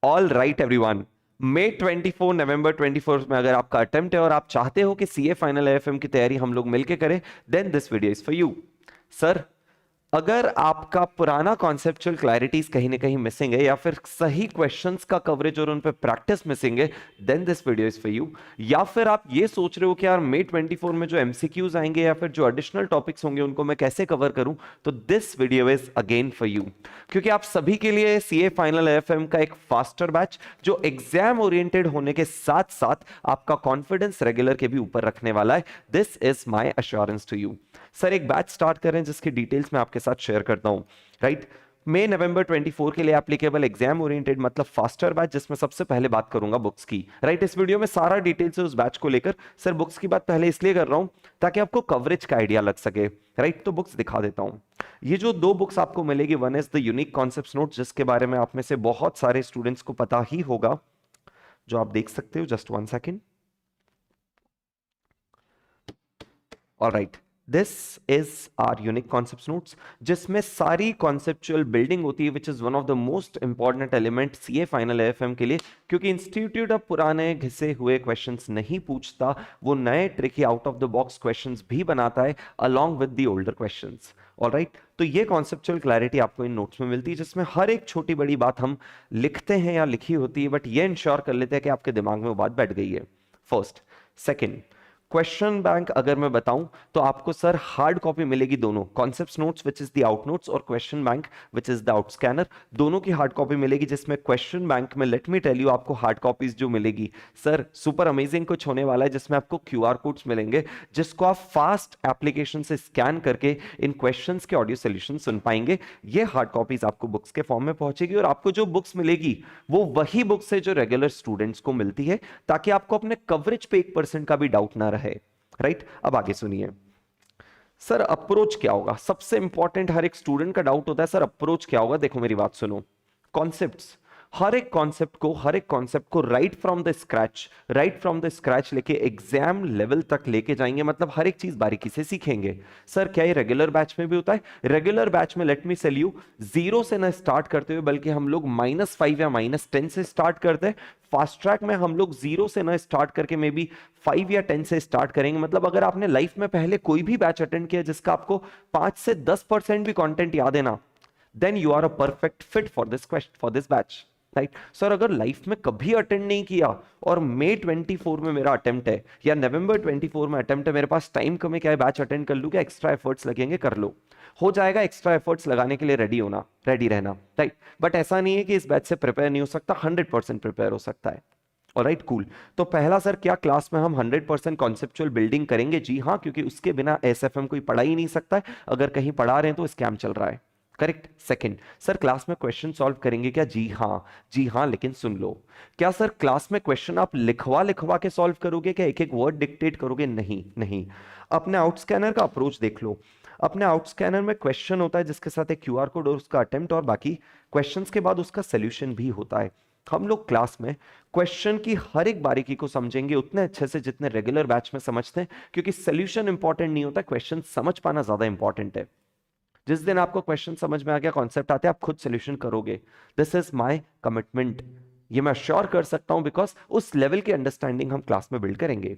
All right everyone, मई 24 नवंबर 24 में अगर आपका अटेम्प्ट है और आप चाहते हो कि सीए फाइनल एएफएम की तैयारी हम लोग मिलके करें, then this video is for you. Sir, अगर आपका पुराना कॉन्सेप्चुअल क्लैरिटीज कहीं ना कहीं मिसिंग है या फिर सही क्वेश्चंस का कवरेज और उन पे प्रैक्टिस मिसिंग है, then this video is for you. या फिर आप ये सोच रहे हो कि यार मई 24 में जो एमसीक्यूज आएंगे या फिर जो एडिशनल टॉपिक्स होंगे उनको मैं कैसे कवर करूं, तो this video is again for you. क्योंकि आप सभी के लिए सीए फाइनल एएफएम का एक फास्टर बैच जो एग्जाम ओरिएंटेड होने के साथ साथ आपका कॉन्फिडेंस रेगुलर के भी ऊपर रखने वाला है। This is my assurance to you. Sir, एक बैच स्टार्ट करें जिसकी डिटेल्स मैं आपके साथ शेयर करता हूं, राइट। मई नवंबर 24 के लिए एप्लीकेबल एग्जाम ओरिएंटेड मतलब फास्टर बैच, जिसमें सबसे पहले बात करूंगा बुक्स की, राइट। इस वीडियो में सारा डिटेल्स है उस बैच को लेकर। सर, बुक्स की बात पहले इसलिए कर रहा हूं ताकि आपको कवरेज का आइडिया लग सके, राइट। तो बुक्स दिखा देता हूं। ये जो दो बुक्स आपको मिलेगी, one is the unique concepts note, जिसके बारे में आप में से बहुत सारे स्टूडेंट्स को पता ही होगा, जो आप देख सकते हो। Just 1 second. Alright, this is our unique concepts notes, जिसमें सारी कॉन्सेप्चुअल बिल्डिंग होती है, which is one of the most important element CA final AFM के लिए। क्योंकि इंस्टीट्यूट अब पुराने घिसे हुए क्वेश्चंस नहीं पूछता, वो नए tricky out of the box questions भी बनाता है along with the older questions. Alright, तो ये कॉन्सेप्चुअल क्लैरिटी आपको इन नोट्स में मिलती है, जिसमें हर एक छोटी बड़ी बात हम लिखते हैं या लिखी होती है, बट ये इंश्योर कर लेते हैं कि आपके दिमाग में वो बात बैठ गई है। फर्स्ट। सेकेंड, क्वेश्चन बैंक अगर मैं बताऊं तो आपको सर हार्ड कॉपी मिलेगी दोनों, concepts notes which is the out notes और question bank which is the out scanner, दोनों की हार्ड कॉपी मिलेगी। जिसमें क्वेश्चन बैंक में लेट मी टेल यू आपको हार्ड कॉपीज जो मिलेगी सर, सुपर अमेजिंग कुछ होने वाला है, जिसमें आपको क्यूआर कोड्स मिलेंगे, जिसको आप फास्ट एप्लीकेशन से स्कैन करके इन क्वेश्चंस के ऑडियो सोल्यूशन सुन पाएंगे। ये हार्ड कॉपीज आपको बुक्स के फॉर्म में पहुंचेगी और आपको जो बुक्स मिलेगी वो वही बुक्स है जो रेगुलर स्टूडेंट्स को मिलती है, ताकि आपको अपने कवरेज पे 1% का भी डाउट ना रहे, राइट। अब आगे सुनिए। सर, अप्रोच क्या होगा? सबसे इंपॉर्टेंट हर एक स्टूडेंट का डाउट होता है, सर अप्रोच क्या होगा? देखो मेरी बात सुनो। कॉन्सेप्ट्स, हर एक कॉन्सेप्ट को राइट फ्रॉम द स्क्रैच लेके एग्जाम लेवल तक लेके जाएंगे, मतलब हर एक चीज बारीकी से सीखेंगे। सर, क्या ये रेगुलर बैच में भी होता है? रेगुलर बैच में let me tell you, zero से ना स्टार्ट करते हुए बल्कि हम लोग -5 या -10 से स्टार्ट करते हैं। फास्ट ट्रैक में हम लोग जीरो से ना स्टार्ट करके मे बी 5 या 10 से स्टार्ट करेंगे। मतलब अगर आपने लाइफ में पहले कोई भी बैच अटेंड किया जिसका आपको 5 से 10% भी कंटेंट याद है ना, then you are a perfect fit for this batch, right. Sir, अगर लाइफ में कभी अटेंड नहीं किया और मई 24 में मेरा अटेम्प्ट है या नवंबर 24 में अटेम्प्ट है, मेरे पास टाइम कम है, क्या बैच अटेंड कर लूं? क्या एक्स्ट्रा एफर्ट्स लगेंगे? कर लो, हो जाएगा। एक्स्ट्रा एफर्ट्स लगाने के लिए रेडी रहना, राइट। बट ऐसा नहीं है कि इस बैच से प्रिपेयर नहीं हो सकता, 100% प्रिपेयर हो सकता है। Alright, cool. तो पहला सर, क्या क्लास में हम 100% कॉन्सेप्चुअल बिल्डिंग करेंगे? जी हाँ, क्योंकि उसके बिना एसएफएम कोई पढ़ा ही नहीं सकता है। अगर कहीं पढ़ा रहे हैं तो स्कैम चल रहा है, करेक्ट। सेकंड, सर क्लास में क्वेश्चन सॉल्व करेंगे क्या? जी हाँ, लेकिन सुन लो, क्या सर क्लास में क्वेश्चन आप लिखवा के सॉल्व करोगे? क्या एक एक वर्ड डिक्टेट करोगे? नहीं। अपने आउट स्कैनर का अप्रोच देख लो। अपने आउट स्कैनर में क्वेश्चन होता है जिसके साथ एक क्यूआर कोड और उसका अटेम्प्ट, और बाकी क्वेश्चंस के बाद उसका सोल्यूशन भी होता है। हम लोग क्लास में क्वेश्चन की हर एक बारीकी को समझेंगे उतने अच्छे से जितने रेगुलर बैच में समझते हैं, क्योंकि सोल्यूशन इंपॉर्टेंट नहीं होता, क्वेश्चन समझ पाना ज्यादा इंपॉर्टेंट है। जिस दिन आपको क्वेश्चन समझ में आ गया, कॉन्सेप्ट आते हैं, आप खुद सोल्यूशन करोगे। दिस इज माय कमिटमेंट, ये मैं श्योर कर सकता हूं, बिकॉज उस लेवल की अंडरस्टैंडिंग हम क्लास में बिल्ड करेंगे,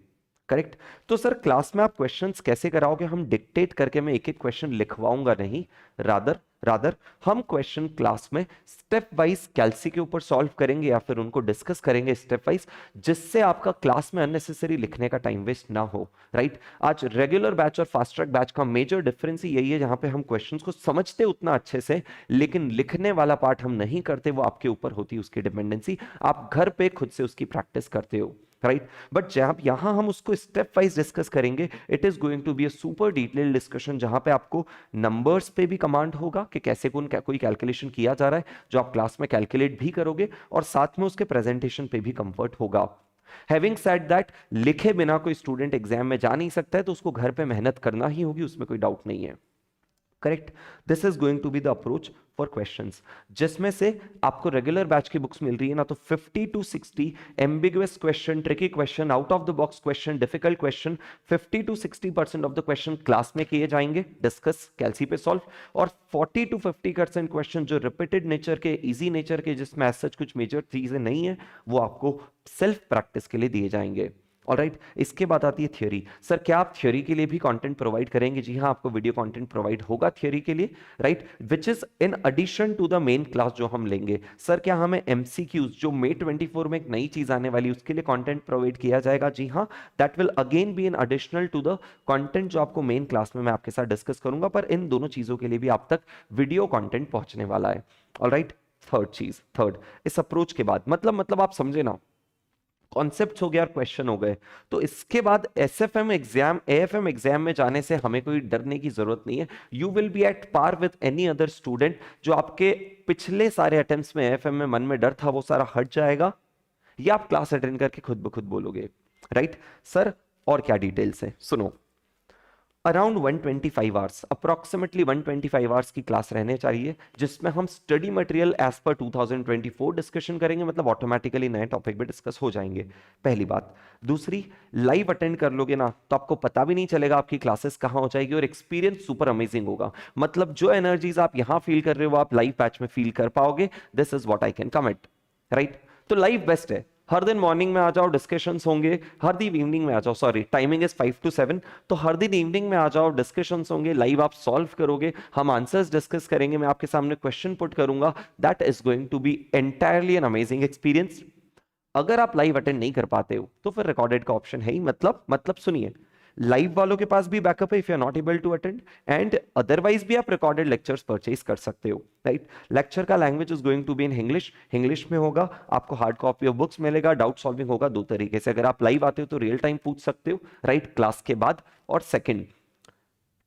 करेक्ट। तो सर क्लास में आप क्वेश्चंस कैसे कराओगे? हम डिक्टेट करके मैं एक एक क्वेश्चन लिखवाऊंगा नहीं, रादर हम क्वेश्चन क्लास में स्टेप वाइज कैलसी के ऊपर सॉल्व करेंगे या फिर उनको डिस्कस करेंगे स्टेप वाइज, जिससे आपका क्लास में अननेसेसरी लिखने का टाइम वेस्ट ना हो, राइट। आज रेगुलर बैच और फास्ट ट्रैक बैच का मेजर डिफरेंस ही यही है, जहां पे हम क्वेश्चंस को समझते उतना अच्छे से, लेकिन लिखने वाला पार्ट हम नहीं करते, वो आपके ऊपर होती है उसकी डिपेंडेंसी। आप घर पे खुद से उसकी प्रैक्टिस करते हो, राइट। बट जब यहां हम उसको स्टेप वाइज डिस्कस करेंगे, it is going to be a super detailed discussion, जहां पे आपको नंबर्स पे भी कमांड होगा कि कैसे कोई कैलकुलेशन किया जा रहा है, जो आप क्लास में कैलकुलेट भी करोगे, और साथ में उसके प्रेजेंटेशन पे भी कंफर्ट होगा। हैविंग सेड दैट, लिखे बिना कोई स्टूडेंट एग्जाम में जा नहीं सकता है, तो उसको घर पे मेहनत करना ही होगी, उसमें कोई डाउट नहीं है। Correct. This is going to be the approach for questions, जिसमें से आपको रेगुलर बैच की बुक्स मिल रही है ना, तो 50 to 60 ambiguous question, tricky question, out of the box question, difficult question, 50 to 60% of the question class में किए जाएंगे, डिस्कस कैलसी पे सॉल्व, और 40 to 50% क्वेश्चन जो रिपीटेड नेचर के, इजी नेचर के, जिसमें ऐसा कुछ मेजर चीजें नहीं है, वो आपको सेल्फ प्रैक्टिस के लिए दिए जाएंगे। ऑलराइट, इसके बाद आती है थ्योरी। सर क्या आप थ्योरी के लिए भी कंटेंट प्रोवाइड करेंगे? जी हाँ, आपको वीडियो कंटेंट प्रोवाइड होगा थ्योरी के लिए, right, which is in addition to the main class जो हम लेंगे। सर क्या हमें एमसीक्यूज, जो May 24 में एक नई चीज आने वाली है, उसके लिए कंटेंट प्रोवाइड किया जाएगा? जी हाँ, that will again be in additional to the content जो आपको मेन क्लास में मैं आपके साथ डिस्कस करूंगा, पर इन दोनों चीजों के लिए भी आप तक वीडियो कंटेंट पहुंचने वाला है। ऑलराइट, थर्ड, इस अप्रोच के बाद मतलब आप समझे ना, कॉन्सेप्ट हो गया और क्वेश्चन हो गए, तो इसके बाद एसएफएम एग्जाम, एएफएम एग्जाम में जाने से हमें कोई डरने की जरूरत नहीं है। You will be at par with any other student. जो आपके पिछले सारे अटेम्प्ट्स में एएफएम में मन में डर था वो सारा हट जाएगा, या आप क्लास अटेंड करके खुद ब खुद बोलोगे, राइट। सर और क्या डिटेल्स है, सुनो। अराउंड 125 आवर्स, अप्रोक्सीमेटली 125 आवर्स की क्लास रहने चाहिए, जिसमें हम study material as per 2024 discussion करेंगे, मतलब ऑटोमेटिकली नए टॉपिक भी डिस्कस हो जाएंगे, पहली बात। दूसरी, लाइव अटेंड कर लोगे ना तो आपको पता भी नहीं चलेगा आपकी क्लासेस कहाँ हो जाएगी, और एक्सपीरियंस सुपर अमेजिंग होगा। मतलब जो एनर्जीज आप यहां फील कर रहे हो आप लाइव बैच में फील कर पाओगे। This is what I can commit, right. तो लाइव बेस्ट है, हर दिन मॉर्निंग में आ जाओ, डिस्कशंस होंगे, हर दिन इवनिंग में आ जाओ, सॉरी टाइमिंग इज 5 to 7, तो हर दिन इवनिंग में आ जाओ, डिस्कशंस होंगे, लाइव आप सॉल्व करोगे, हम आंसर्स डिस्कस करेंगे, मैं आपके सामने क्वेश्चन पुट करूंगा। That is going to be entirely an amazing experience. अगर आप लाइव अटेंड नहीं कर पाते हो तो फिर रिकॉर्डेड का ऑप्शन है ही, मतलब सुनिए, लाइव वालों के पास भी बैकअप है if you are not able to attend, and otherwise भी आप रिकॉर्डेड लेक्चर्स परचेज कर सकते हो, राइट। लेक्चर का language is going to be in English में होगा, आपको हार्ड कॉपी ऑफ बुक्स मिलेगा, डाउट सॉल्विंग होगा दो तरीके से। अगर आप लाइव आते हो तो रियल टाइम पूछ सकते हो, राइट, क्लास के बाद, और सेकंड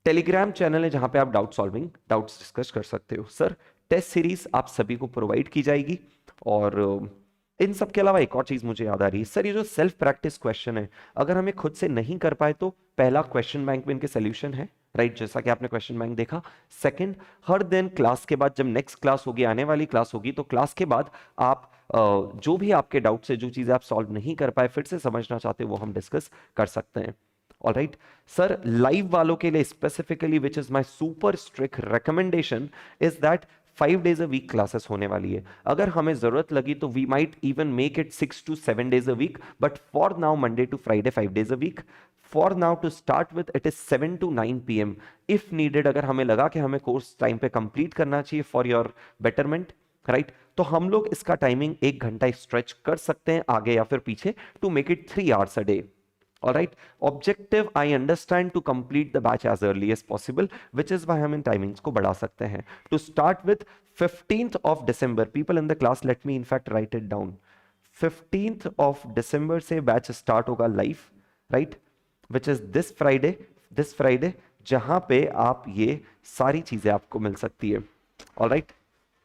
टेलीग्राम चैनल है जहां पे आप डाउट सॉल्विंग, डाउट्स डिस्कस कर सकते हो। सर टेस्ट सीरीज आप सभी को प्रोवाइड की जाएगी, और इन सब के अलावा एक और चीज मुझे याद आ रही है, सर ये जो सेल्फ प्रैक्टिस क्वेश्चन है, अगर हमें खुद से नहीं कर पाए तो पहला क्वेश्चन बैंक में इनके सोल्यूशन है, राइट, जैसा कि आपने क्वेश्चन बैंक देखा। सेकंड, हर दिन क्लास के बाद, जब नेक्स्ट क्लास होगी, आने वाली क्लास होगी, तो क्लास के बाद आप जो भी आपके डाउट से जो चीजें आप सॉल्व नहीं कर पाए, फिर से समझना चाहते हो, वो हम डिस्कस कर सकते हैं। ऑलराइट सर, लाइव वालों के लिए specifically which is my super strict recommendation is that 5 days a week classes होने वाली है। अगर हमें जरूरत लगी तो we might even make it 6 to 7 days a week, but for now Monday to Friday 5 days a week। For now to start with it is 7 to 9 PM। If needed, अगर हमें लगा कि हमें कोर्स टाइम पे complete करना चाहिए for your betterment, right, तो हम लोग इसका टाइमिंग 1 घंटा स्ट्रेच कर सकते हैं आगे या फिर पीछे, to make it 3 hours a day। All right. Objective, I understand, to complete the batch as early as possible, which is why हम इन timings को बढ़ा सकते हैं. To start with 15th of December, people in the class, let me in fact write it down. 15th of December से batch start होगा live, right? Which is this Friday, जहां पे आप ये सारी चीजें आपको मिल सकती है. All right.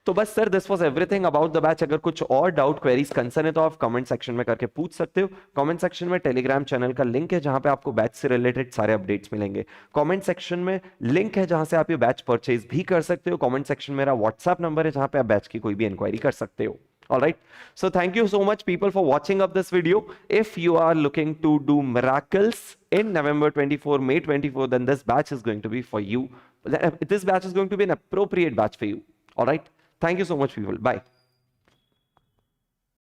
तो बस sir, this was everything about the batch. अगर कुछ और डाउट, क्वेरीज, कंसर्न है तो आप कमेंट सेक्शन में करके पूछ सकते हो। कमेंट सेक्शन में टेलीग्राम चैनल का लिंक है जहां पे आपको बैच से रिलेटेड सारे अपडेट्स मिलेंगे। कमेंट सेक्शन में लिंक है जहां से आप ये बैच परचेज भी कर सकते हो। कमेंट सेक्शन में मेरा व्हाट्सएप नंबर है जहां पे आप बैच की कोई भी इंक्वायरी कर सकते हो। All right. So thank you so much people for watching up this video. If you are looking to do miracles in November 24, May 24, then this batch is going to be for you. This batch is going to be an appropriate batch for you. All right. Thank you so much, people. Bye.